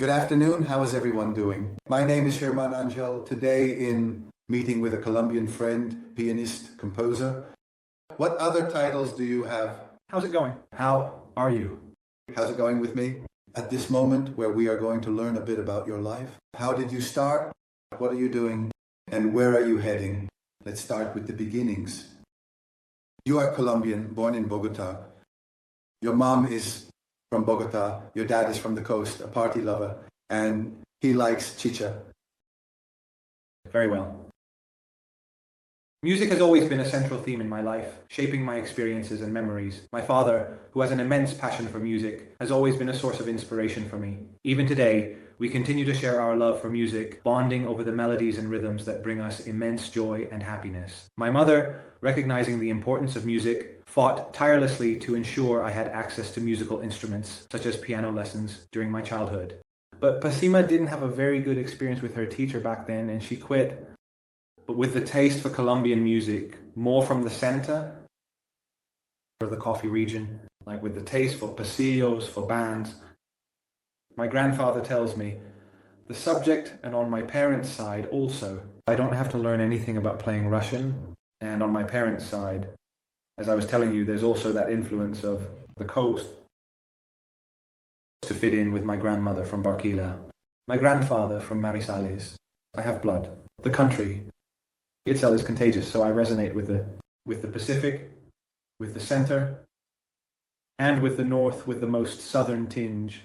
Good afternoon. How is everyone doing? My name is Sherman Angel. Today in meeting with a Colombian friend, pianist, composer. What other titles do you have? How's it going? How are you? How's it going with me? At this moment where we are going to learn a bit about your life. How did you start? What are you doing? And where are you heading? Let's start with the beginnings. You are Colombian, born in Bogota. Your mom is from Bogota. Your dad is from the coast, a party lover, and he likes chicha. Very well. Music has always been a central theme in my life, shaping my experiences and memories. My father, who has an immense passion for music, has always been a source of inspiration for me. Even today, we continue to share our love for music, bonding over the melodies and rhythms that bring us immense joy and happiness. My mother, recognizing the importance of music, fought tirelessly to ensure I had access to musical instruments, such as piano lessons, during my childhood. But Pasima didn't have a very good experience with her teacher back then, and she quit. But with the taste for Colombian music, more from the center, or the coffee region, like with the taste for pasillos, for bands, my grandfather tells me, the subject, and on my parents' side also, I don't have to learn anything about playing Russian, and on my parents' side, as I was telling you, there's also that influence of the coast to fit in with my grandmother from Barquilla, my grandfather from Marisales. I have blood. The country itself is contagious, so I resonate with the Pacific, with the center, and with the north with the most southern tinge.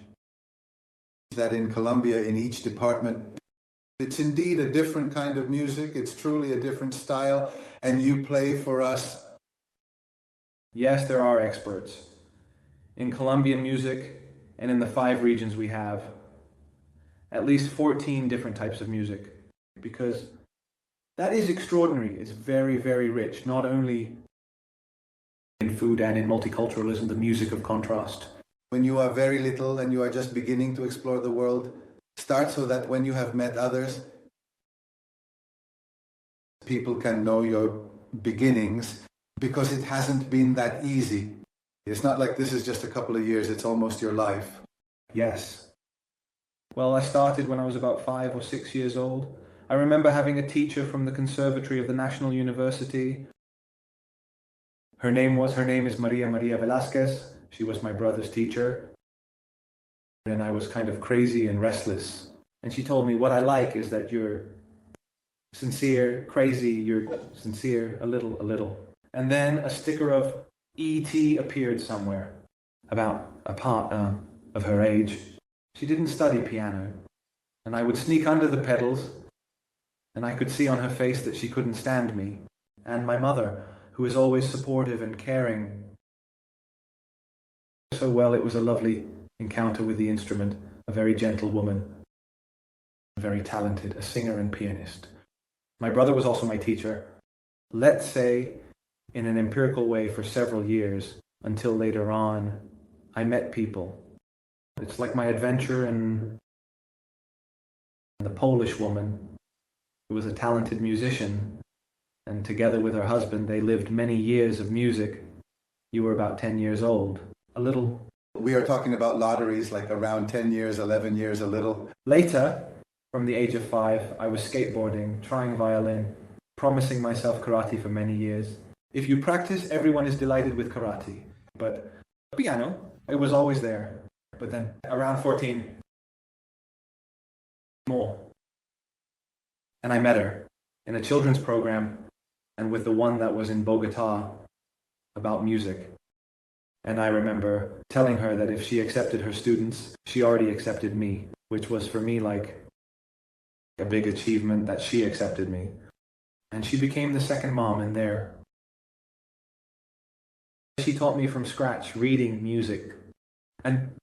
That in Colombia, in each department, it's indeed a different kind of music. It's truly a different style, and you play for us. Yes, there are experts in Colombian music, and in the 5 regions we have at least 14 different types of music, because that is extraordinary. It's very, very rich, not only in food and in multiculturalism, the music of contrast. When you are very little and you are just beginning to explore the world, start so that when you have met others, people can know your beginnings, because it hasn't been that easy. It's not like this is just a couple of years, it's almost your life. Yes. Well, I started when I was about 5 or 6 years old. I remember having a teacher from the conservatory of the National University. Her name is Maria Velasquez. She was my brother's teacher. And I was kind of crazy and restless. And she told me, what I like is that you're sincere, crazy, you're sincere, a little. And then a sticker of E.T. appeared somewhere, about a part of her age. She didn't study piano. And I would sneak under the pedals, and I could see on her face that she couldn't stand me. And my mother, who is always supportive and caring. So well, it was a lovely encounter with the instrument, a very gentle woman, very talented, a singer and pianist. My brother was also my teacher, let's say, in an empirical way for several years, until later on I met people. It's like my adventure and the Polish woman who was a talented musician, and together with her husband they lived many years of music. You were about 10 years old. A little. We are talking about lotteries, like around 10 years, 11 years, a little. Later, from the age of 5, I was skateboarding, trying violin, promising myself karate for many years. If you practice, everyone is delighted with karate. But piano, it was always there. But then, around 14, more. And I met her in a children's program, and with the one that was in Bogota about music. And I remember telling her that if she accepted her students, she already accepted me, which was for me like a big achievement that she accepted me. And she became the second mom in there. She taught me from scratch reading music. And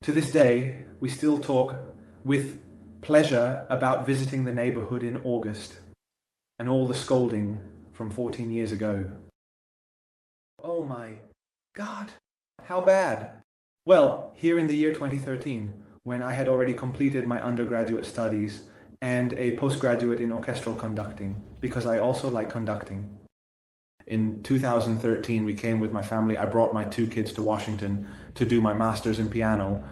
to this day, we still talk with pleasure about visiting the neighborhood in August and all the scolding from 14 years ago. Oh my God, how bad? Well, here in the year 2013, when I had already completed my undergraduate studies and a postgraduate in orchestral conducting, because I also like conducting. In 2013, we came with my family. I brought my 2 kids to Washington to do my master's in piano.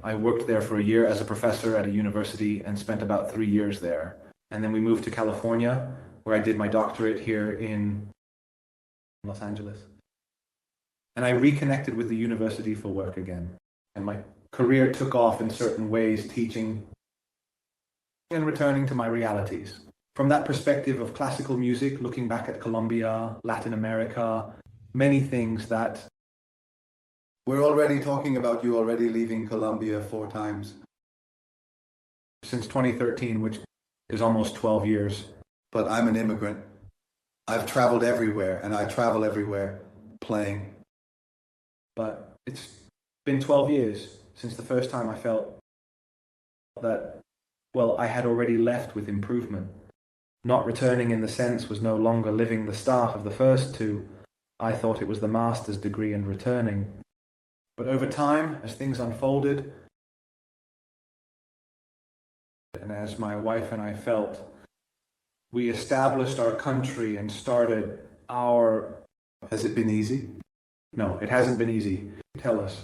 I worked there for a year as a professor at a university and spent about 3 years there. And then we moved to California, where I did my doctorate here in Los Angeles. And I reconnected with the university for work again. And my career took off in certain ways, teaching and returning to my realities. From that perspective of classical music, looking back at Colombia, Latin America, many things that... We're already talking about you already leaving Colombia 4 times. Since 2013, which is almost 12 years. But I'm an immigrant. I've traveled everywhere, and I travel everywhere playing. But it's been 12 years since the first time I felt that, well, I had already left with improvement. Not returning in the sense was no longer living the start of the first 2. I thought it was the master's degree and returning. But over time, as things unfolded, and as my wife and I felt, we established our country and started our... Has it been easy? No, it hasn't been easy. Tell us.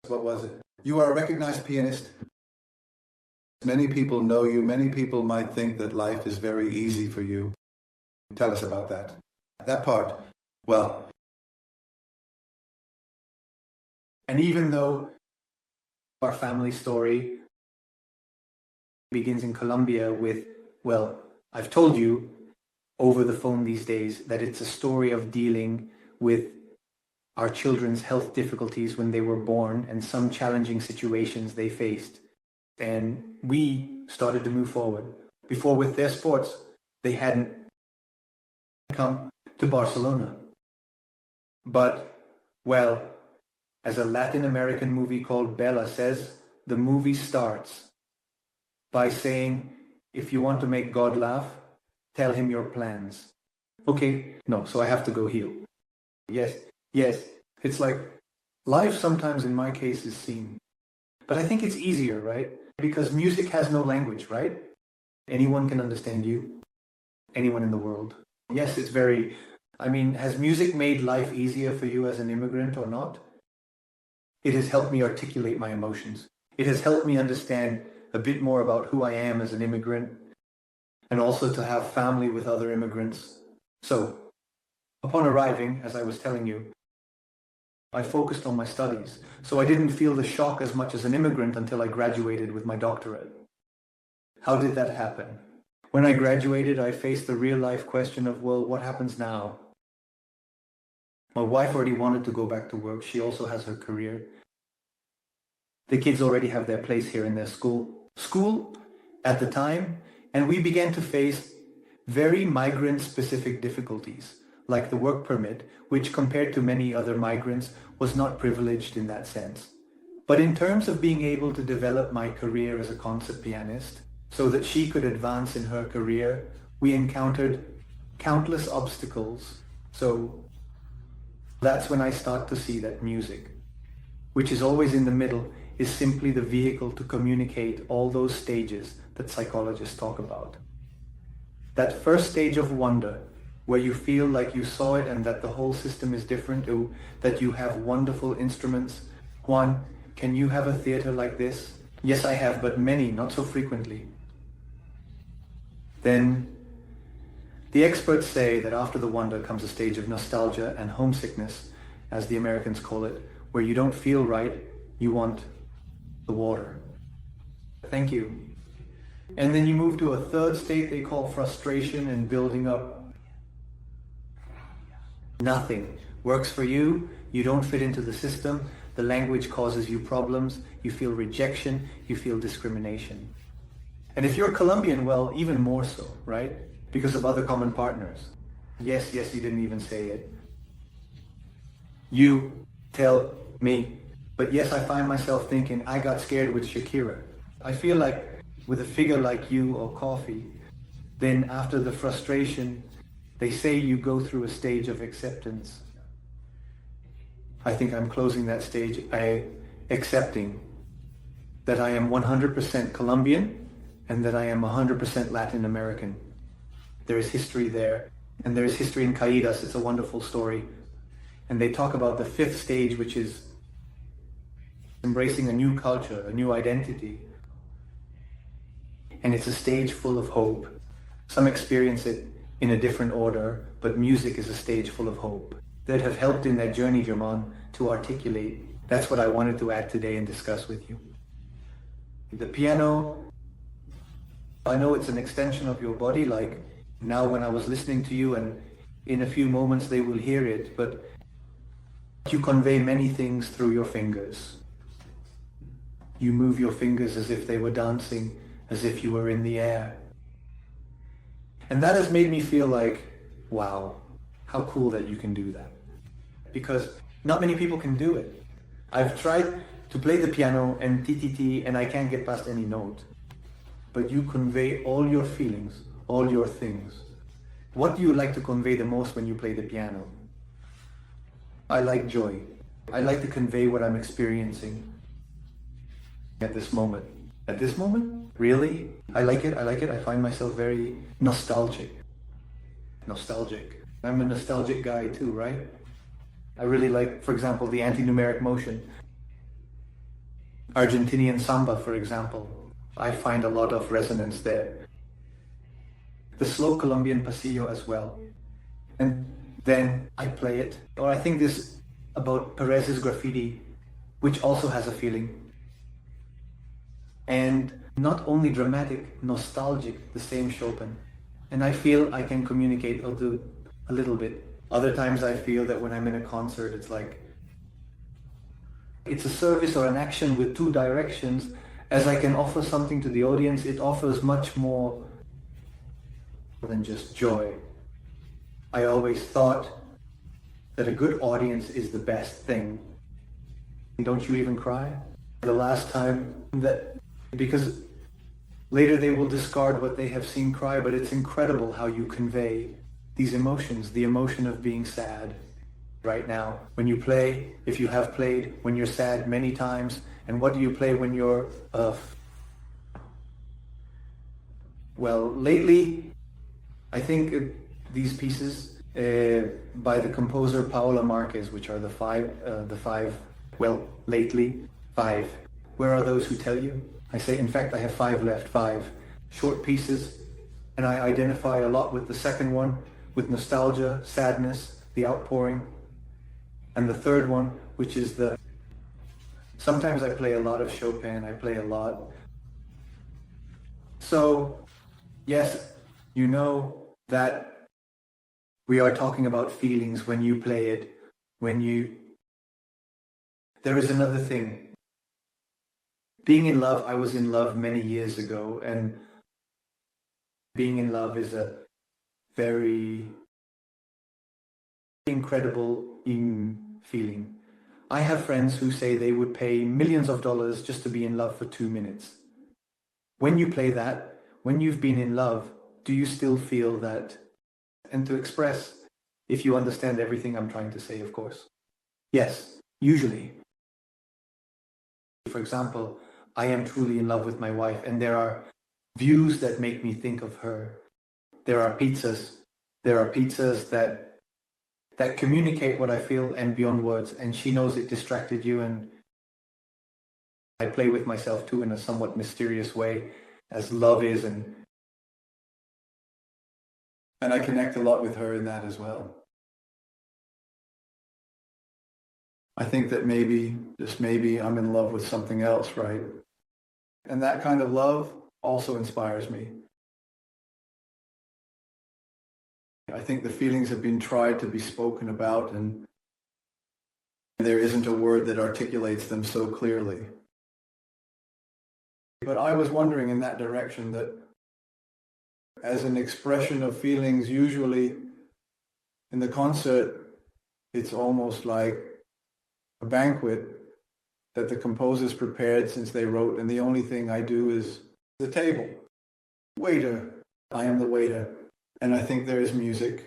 What was it? You are a recognized pianist. Many people know you. Many people might think that life is very easy for you. Tell us about that. That part. Well... And even though our family story begins in Colombia with, well, I've told you over the phone these days that it's a story of dealing with our children's health difficulties when they were born and some challenging situations they faced. And we started to move forward. Before, with their sports, they hadn't come to Barcelona. But, well, as a Latin American movie called Bella says, the movie starts by saying, if you want to make God laugh, tell him your plans. Okay, no, so I have to go heal. Yes, it's like life sometimes in my case is seen. But I think it's easier, right? Because music has no language, right? Anyone can understand you. Anyone in the world. Yes, it's very... I mean, has music made life easier for you as an immigrant or not? It has helped me articulate my emotions. It has helped me understand a bit more about who I am as an immigrant and also to have family with other immigrants. So, upon arriving, as I was telling you, I focused on my studies. So I didn't feel the shock as much as an immigrant until I graduated with my doctorate. How did that happen? When I graduated, I faced the real-life question of, well, what happens now? My wife already wanted to go back to work. She also has her career. The kids already have their place here in their school at the time, and we began to face very migrant-specific difficulties, like the work permit, which compared to many other migrants was not privileged in that sense. But in terms of being able to develop my career as a concert pianist, so that she could advance in her career, we encountered countless obstacles. So that's when I start to see that music, which is always in the middle, is simply the vehicle to communicate all those stages that psychologists talk about. That first stage of wonder, where you feel like you saw it and that the whole system is different, that you have wonderful instruments. Juan, can you have a theater like this? Yes, I have, but many, not so frequently. Then the experts say that after the wonder comes a stage of nostalgia and homesickness, as the Americans call it, where you don't feel right, you want the water. Thank you. And then you move to a third state they call frustration and building up. Nothing works for you, you don't fit into the system, the language causes you problems, you feel rejection, you feel discrimination. And if you're Colombian, well, even more so, right? Because of other common partners. Yes, you didn't even say it. You tell me. But yes, I find myself thinking, I got scared with Shakira. I feel like with a figure like you or Coffee, then after the frustration, they say you go through a stage of acceptance. I think I'm closing that stage, accepting that I am 100% Colombian and that I am 100% Latin American. There is history there, and there is history in Caídas. It's a wonderful story. And they talk about the fifth stage, which is embracing a new culture, a new identity. And it's a stage full of hope. Some experience it in a different order, but music is a stage full of hope that have helped in that journey, German, to articulate. That's what I wanted to add today and discuss with you. The piano, I know it's an extension of your body, like now when I was listening to you, and in a few moments they will hear it, but you convey many things through your fingers. You move your fingers as if they were dancing, as if you were in the air. And that has made me feel like, wow, how cool that you can do that. Because not many people can do it. I've tried to play the piano and TTT and I can't get past any note. But you convey all your feelings, all your things. What do you like to convey the most when you play the piano? I like joy. I like to convey what I'm experiencing at this moment. At this moment? Really? I like it. I find myself very nostalgic. I'm a nostalgic guy too, right? I really like, for example, the anti-numeric motion. Argentinian samba, for example. I find a lot of resonance there. The slow Colombian pasillo as well. And then I play it. Or I think this about Perez's graffiti, which also has a feeling. And not only dramatic, nostalgic, the same Chopin. And I feel I can communicate a little bit. Other times I feel that when I'm in a concert, it's like, it's a service or an action with two directions. As I can offer something to the audience, it offers much more than just joy. I always thought that a good audience is the best thing. Don't you even cry? The last time that, because later they will discard what they have seen cry, but it's incredible how you convey these emotions, the emotion of being sad right now. When you play, if you have played, when you're sad many times, and what do you play when you're, well, lately, I think these pieces by the composer Paola Marquez, which are the five, well, lately, 5. Where are those who tell you? I say, in fact, I have 5 left, 5 short pieces, and I identify a lot with the second one, with nostalgia, sadness, the outpouring, and the third one, which is sometimes I play a lot of Chopin, I play a lot. So, yes, you know that we are talking about feelings when you play it, there is another thing. Being in love, I was in love many years ago, and being in love is a very incredible feeling. I have friends who say they would pay millions of dollars just to be in love for 2 minutes. When you play that, when you've been in love, do you still feel that? And to express, if you understand everything I'm trying to say, of course. Yes, usually. For example, I am truly in love with my wife, and there are views that make me think of her. There are pizzas that communicate what I feel and beyond words, and she knows it distracted you, and I play with myself too in a somewhat mysterious way, as love is, and I connect a lot with her in that as well. I think that maybe, just maybe, I'm in love with something else, right? And that kind of love also inspires me. I think the feelings have been tried to be spoken about, and there isn't a word that articulates them so clearly. But I was wondering in that direction, that as an expression of feelings, usually in the concert, it's almost like a banquet that the composers prepared since they wrote, and the only thing I do is the table. Waiter, I am the waiter, and I think there is music.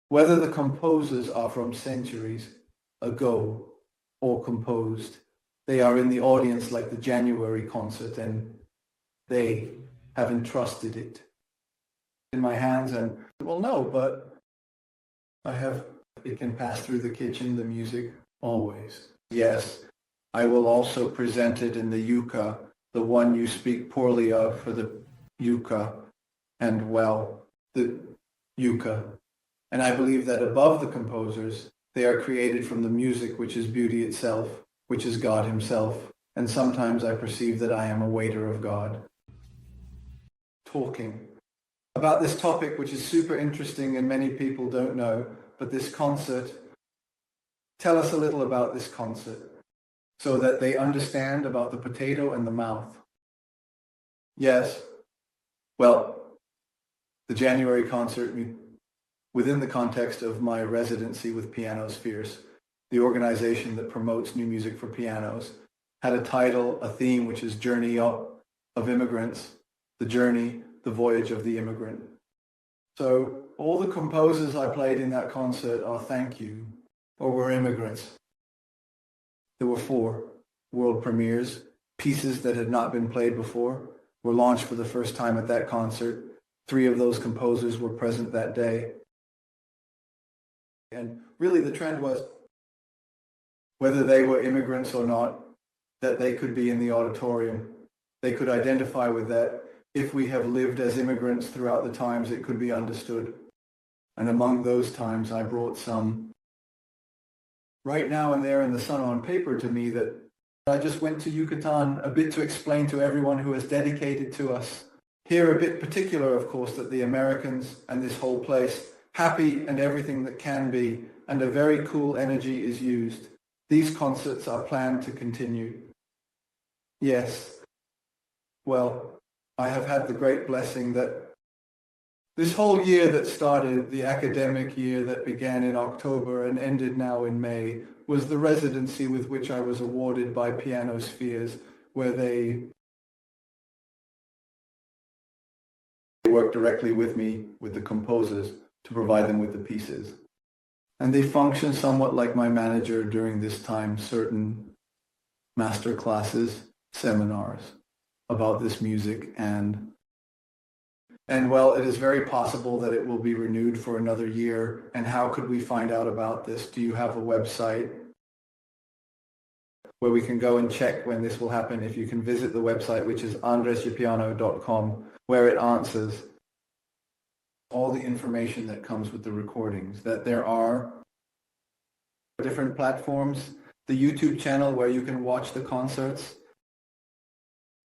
Whether the composers are from centuries ago or composed, they are in the audience like the January concert, and they have entrusted it in my hands. And, well, no, but it can pass through the kitchen, the music, always. Yes, I will also present it in the yucca, the one you speak poorly of for the yucca, and well, the yucca. And I believe that above the composers, they are created from the music which is beauty itself, which is God himself. And sometimes I perceive that I am a waiter of God. Talking about this topic, which is super interesting and many people don't know, but this concert, tell us a little about this concert so that they understand about the potato and the mouth. Yes. Well, the January concert, within the context of my residency with Pianospheres, the organization that promotes new music for pianos, had a title, a theme, which is Journey of Immigrants, the journey, the voyage of the immigrant. So all the composers I played in that concert are thank you, or were immigrants. There were 4 world premieres, pieces that had not been played before, were launched for the first time at that concert. 3 of those composers were present that day. And really the trend was, whether they were immigrants or not, that they could be in the auditorium. They could identify with that. If we have lived as immigrants throughout the times, it could be understood. And among those times, I brought some right now and there in the sun on paper to me that I just went to Yucatan a bit to explain to everyone who is dedicated to us. Here a bit particular, of course, that the Americans and this whole place, happy and everything that can be, and a very cool energy is used. These concerts are planned to continue. Yes. Well, I have had the great blessing that this whole year that started, the academic year that began in October and ended now in May, was the residency with which I was awarded by Pianospheres, where they worked directly with me, with the composers, to provide them with the pieces. And they function somewhat like my manager during this time, certain master classes, seminars about this music. And well, it is very possible that it will be renewed for another year. And how could we find out about this? Do you have a website where we can go and check when this will happen? If you can visit the website, which is andresjapiano.com, where it answers all the information that comes with the recordings, that there are different platforms, the YouTube channel where you can watch the concerts.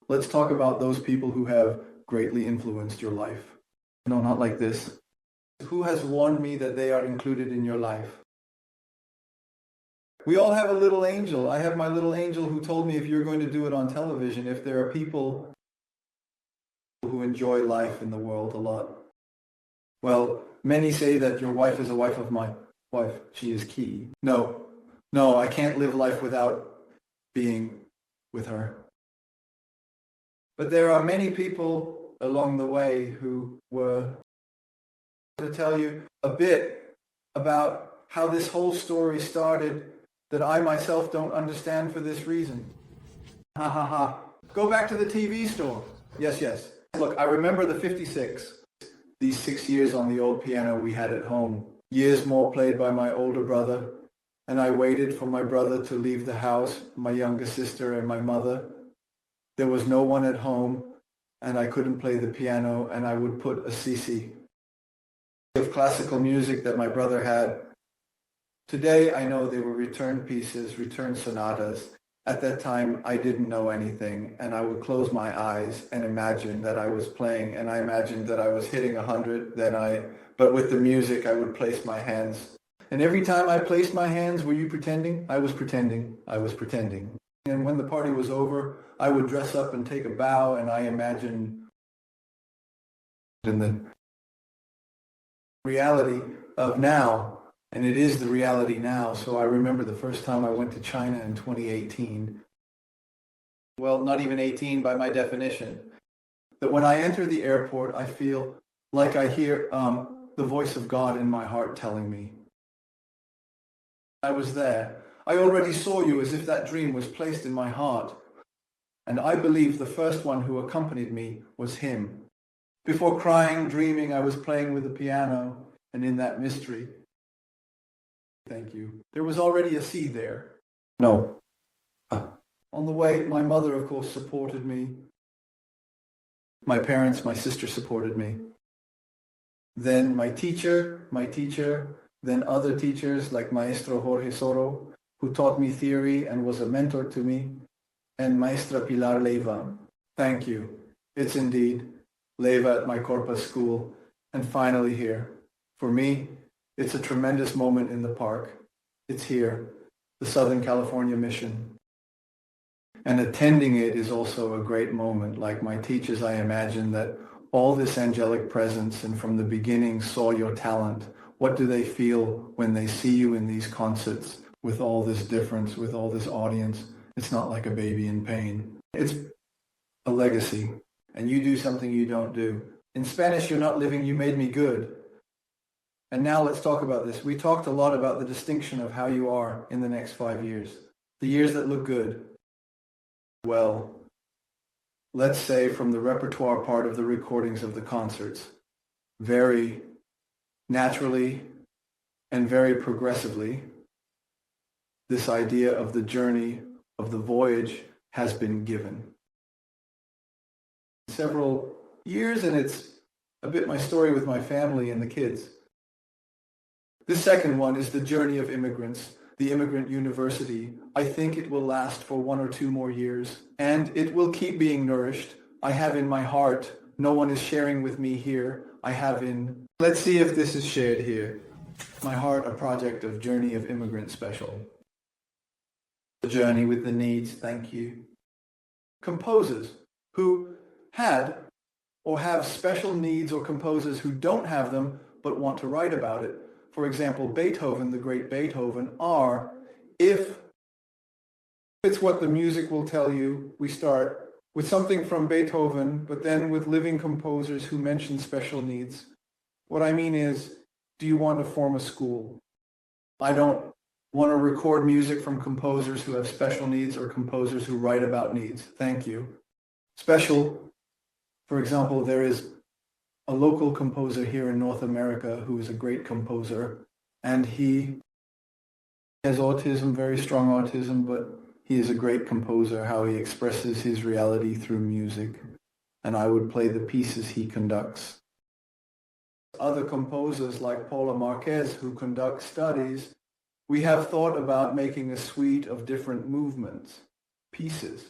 Let's talk about those people who have greatly influenced your life. No, not like this. Who has warned me that they are included in your life? We all have a little angel. I have my little angel who told me if you're going to do it on television, if there are people who enjoy life in the world a lot. Well, many say that your wife is a wife of my wife. She is key. No, I can't live life without being with her. But there are many people along the way who were to tell you a bit about how this whole story started that I myself don't understand for this reason. Ha ha ha. Go back to the TV store. Yes. Look, I remember the 56. These 6 years on the old piano we had at home. Years more played by my older brother. And I waited for my brother to leave the house, my younger sister and my mother. There was no one at home, and I couldn't play the piano, and I would put a CC of classical music that my brother had. Today, I know they were return pieces, return sonatas. At that time, I didn't know anything, and I would close my eyes and imagine that I was playing, and I imagined that I was hitting 100, but with the music, I would place my hands. And every time I placed my hands, were you pretending? I was pretending. And when the party was over, I would dress up and take a bow, and I imagined in the reality of now. And it is the reality now. So I remember the first time I went to China in 2018. Well, not even 18 by my definition. That when I enter the airport, I feel like I hear the voice of God in my heart telling me, I was there. I already saw you, as if that dream was placed in my heart. And I believe the first one who accompanied me was him. Before crying, dreaming, I was playing with the piano, and in that mystery, thank you. There was already a seed there. No. On the way, my mother, of course, supported me. My parents, my sister supported me. Then my teacher, then other teachers like Maestro Jorge Soro, who taught me theory and was a mentor to me, and Maestra Pilar Leiva. Thank you. It's indeed Leiva at my Corpus school, and finally here. For me, it's a tremendous moment in the park. It's here, the Southern California Mission. And attending it is also a great moment. Like my teachers, I imagine that all this angelic presence and from the beginning saw your talent. What do they feel when they see you in these concerts with all this difference, with all this audience? It's not like a baby in pain. It's a legacy. And you do something you don't do. In Spanish, you're not living, you made me good. And now let's talk about this. We talked a lot about the distinction of how you are in the next 5 years. The years that look good. Well, let's say from the repertoire part of the recordings of the concerts, very naturally and very progressively, this idea of the journey, of the voyage, has been given. Several years, and it's a bit my story with my family and the kids. The second one is the journey of immigrants, the immigrant university. I think it will last for 1 or 2 more years, and it will keep being nourished. I have in my heart, no one is sharing with me here, I have in, let's see if this is shared here, my heart, a project of Journey of Immigrant Special. The journey with the needs, thank you. Composers who had or have special needs, or composers who don't have them but want to write about it. For example, Beethoven, the great Beethoven, are, if it's what the music will tell you, we start with something from Beethoven, but then with living composers who mention special needs. What I mean is, do you want to form a school? I don't want to record music from composers who have special needs or composers who write about needs. Thank you. Special, for example, there is a local composer here in North America who is a great composer, and he has autism, very strong autism, but he is a great composer, how he expresses his reality through music, and I would play the pieces he conducts. Other composers like Paula Marquez, who conduct studies, we have thought about making a suite of different movements, pieces,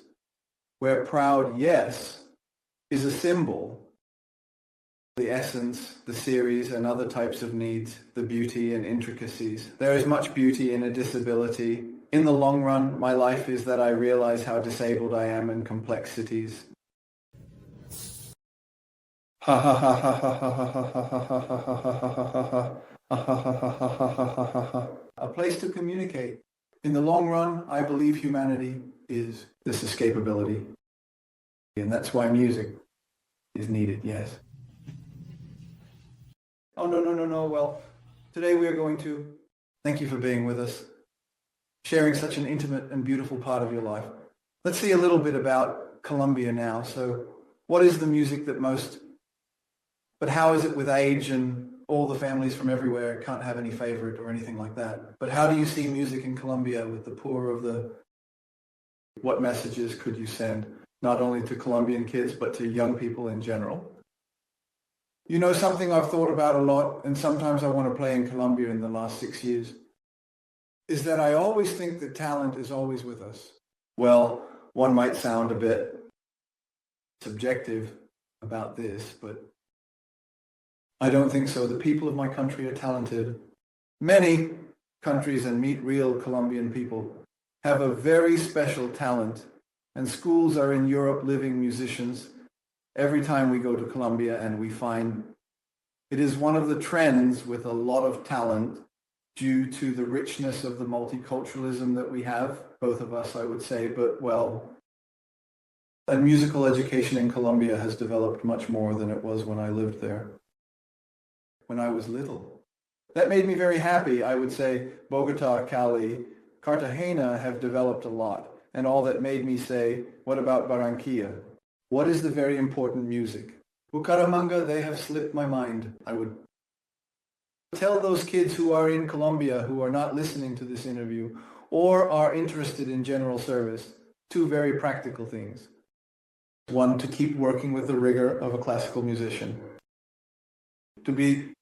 where Proud Yes is a symbol, the essence, the series, and other types of needs, the beauty and intricacies. There is much beauty in a disability. In the long run, my life is that I realize how disabled I am in complexities. A place to communicate. In the long run, I believe humanity is this escapability. And that's why music is needed, yes. Oh, no. Well, today we are going to thank you for being with us, sharing such an intimate and beautiful part of your life. Let's see a little bit about Colombia now. So what is the music that most, but how is it with age and all the families from everywhere can't have any favorite or anything like that? But how do you see music in Colombia with the poor of the, what messages could you send, not only to Colombian kids, but to young people in general? You know, something I've thought about a lot, and sometimes I want to play in Colombia in the last 6 years, is that I always think that talent is always with us. Well, one might sound a bit subjective about this, but I don't think so. The people of my country are talented. Many countries, and meet real Colombian people, have a very special talent, and schools are in Europe living musicians. Every time we go to Colombia, and we find it is one of the trends with a lot of talent due to the richness of the multiculturalism that we have, both of us, I would say, but well, and musical education in Colombia has developed much more than it was when I lived there, when I was little. That made me very happy. I would say Bogota, Cali, Cartagena have developed a lot, and all that made me say, what about Barranquilla? What is the very important music? Bucaramanga, they have slipped my mind. I would tell those kids who are in Colombia who are not listening to this interview or are interested in general service, two very practical things. One, to keep working with the rigor of a classical musician, to be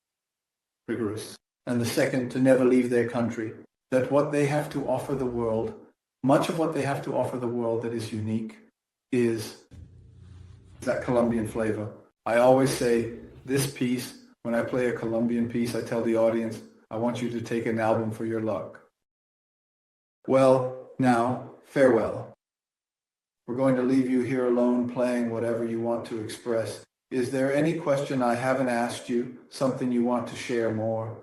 rigorous. And the second, to never leave their country. That what they have to offer the world, much of what they have to offer the world that is unique, is that Colombian flavor. I always say this piece, when I play a Colombian piece, I tell the audience, I want you to take an album for your luck. Well, now, farewell. We're going to leave you here alone playing whatever you want to express. Is there any question I haven't asked you, something you want to share more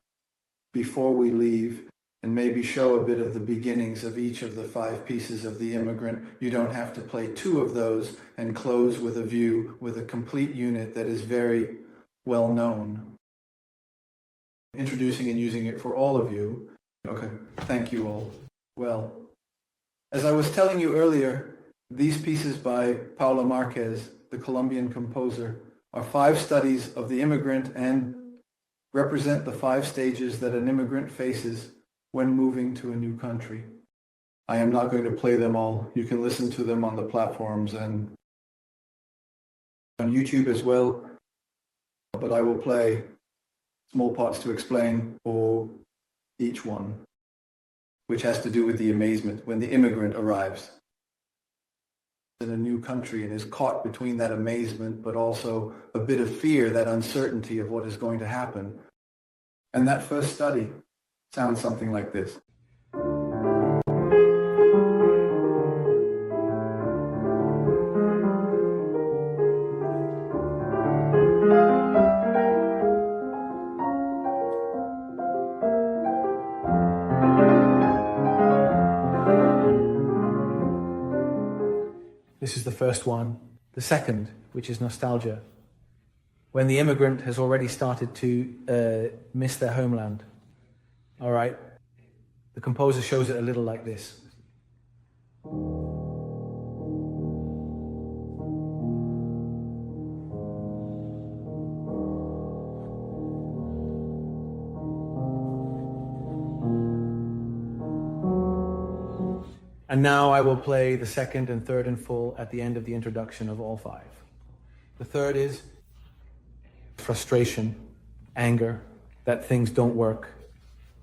before we leave, and maybe show a bit of the beginnings of each of the 5 pieces of The Immigrant? You don't have to play 2 of those and close with a view, with a complete unit that is very well known. Introducing and using it for all of you. Okay, thank you all. Well, as I was telling you earlier, these pieces by Paula Marquez, the Colombian composer, are 5 studies of the immigrant and represent the 5 stages that an immigrant faces when moving to a new country. I am not going to play them all. You can listen to them on the platforms and on YouTube as well, but I will play small parts to explain for each one, which has to do with the amazement when the immigrant arrives in a new country and is caught between that amazement but also a bit of fear, that uncertainty of what is going to happen. And that first study sounds something like this. This is the first one. The second, which is nostalgia, when the immigrant has already started to miss their homeland. All right? The composer shows it a little like this. And now I will play the second and third in full at the end of the introduction of all 5. The third is frustration, anger, that things don't work.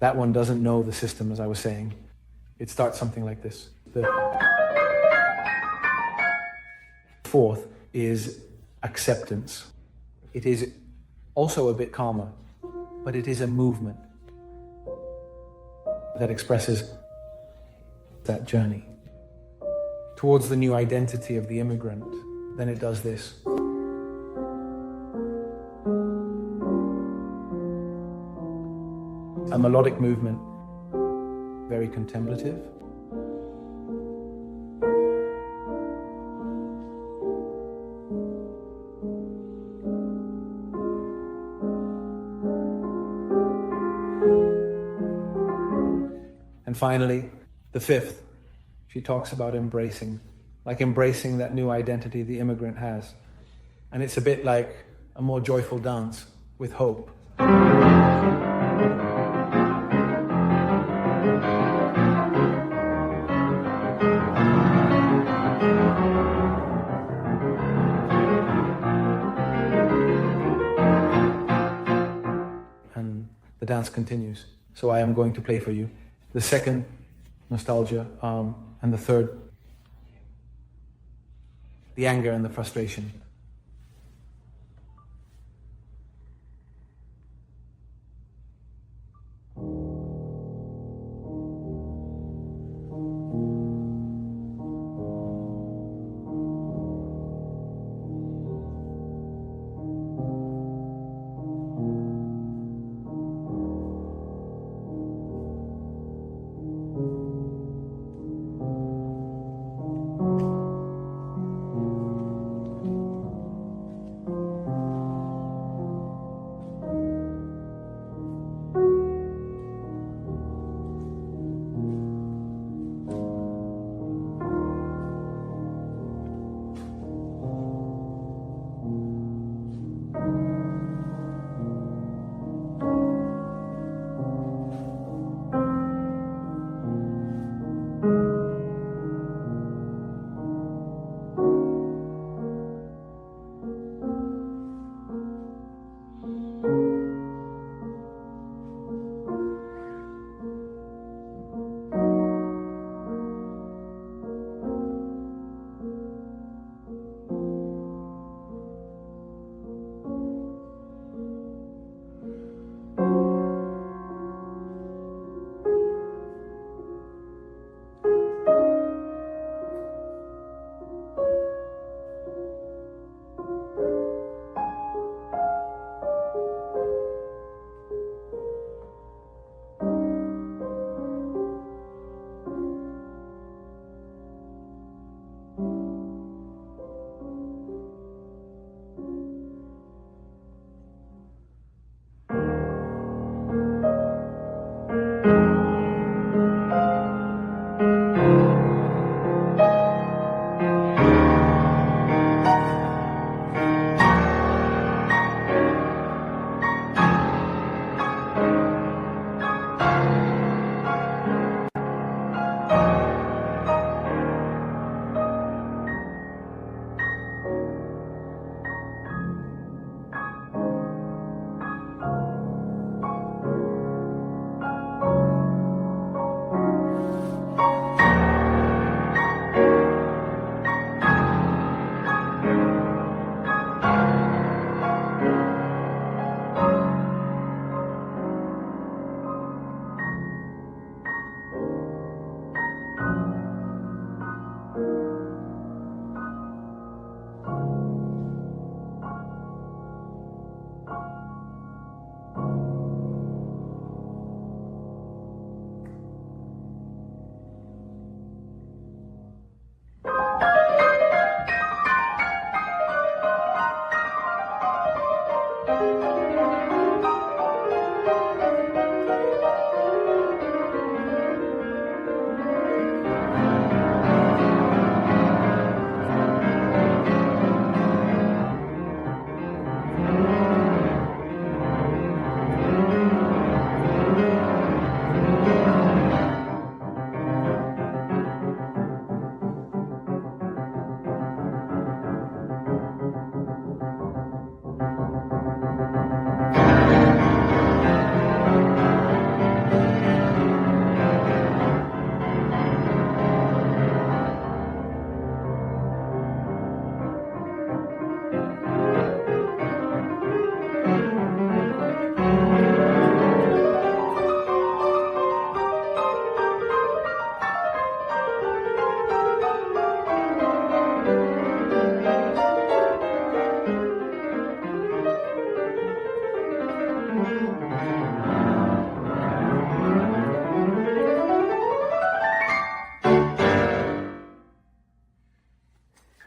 That one doesn't know the system, as I was saying. It starts something like this. The fourth is acceptance. It is also a bit calmer, but it is a movement that expresses that journey towards the new identity of the immigrant. Then it does this. A melodic movement, very contemplative. And finally, the fifth, she talks about embracing, like embracing that new identity the immigrant has. And it's a bit like a more joyful dance with hope. And the dance continues. So I am going to play for you the second, nostalgia, and the third, the anger and the frustration.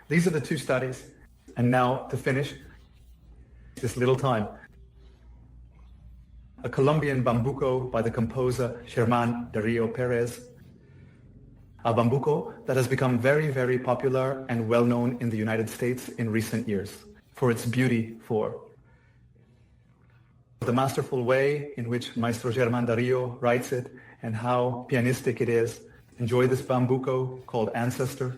These are the two studies. And now, to finish this little time, a Colombian bambuco by the composer Germán Darío Pérez, a bambuco that has become very, very popular and well-known in the United States in recent years for its beauty, for the masterful way in which Maestro Germán Darío writes it and how pianistic it is. Enjoy this bambuco called Ancestor.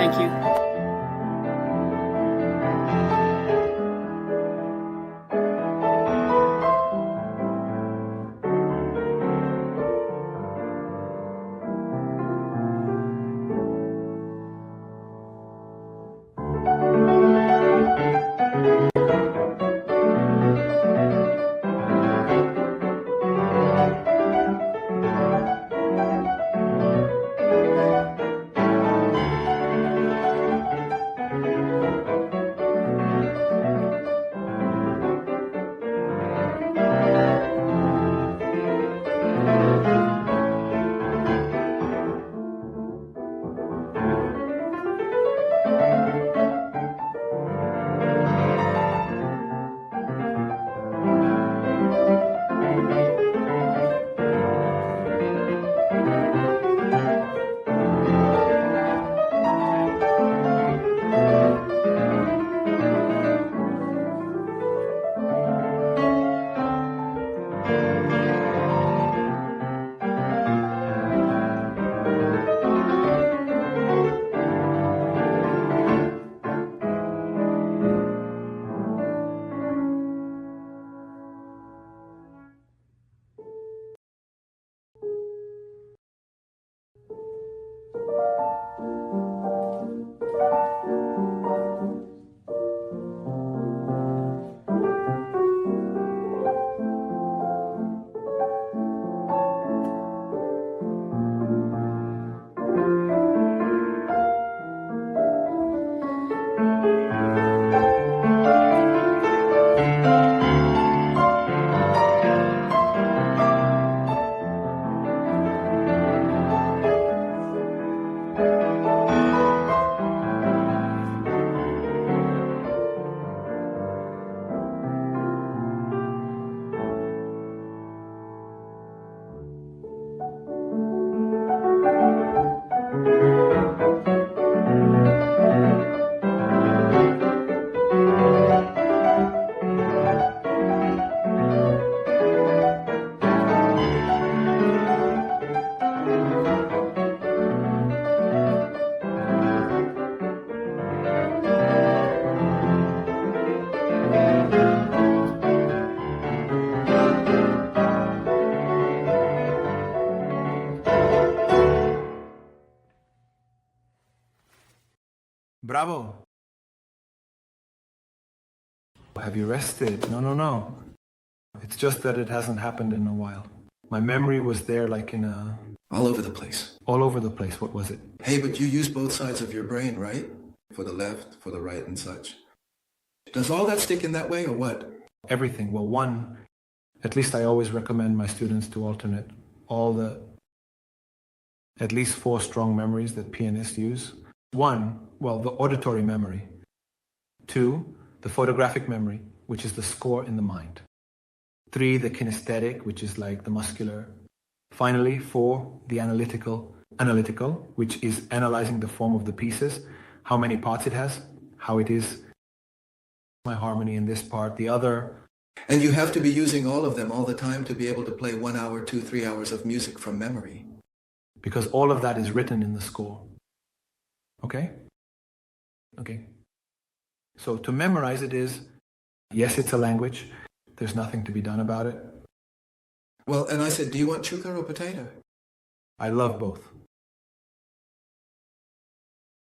Thank you. Bravo. Have you rested? No. It's just that it hasn't happened in a while. My memory was there like in a... All over the place. All over the place. What was it? Hey, but you use both sides of your brain, right? For the left, for the right, and such. Does all that stick in that way, or what? Everything. Well, one, at least I always recommend my students to alternate all the at least 4 strong memories that pianists use. 1, well, the auditory memory. 2, the photographic memory, which is the score in the mind. 3, the kinesthetic, which is like the muscular. Finally, 4, the analytical, which is analyzing the form of the pieces, how many parts it has, how it is, my harmony in this part, the other. And you have to be using all of them all the time to be able to play 1 hour, 2, 3 hours of music from memory. Because all of that is written in the score. Okay? Okay. So to memorize it is, yes, it's a language. There's nothing to be done about it. Well, and I said, do you want chuka or potato? I love both.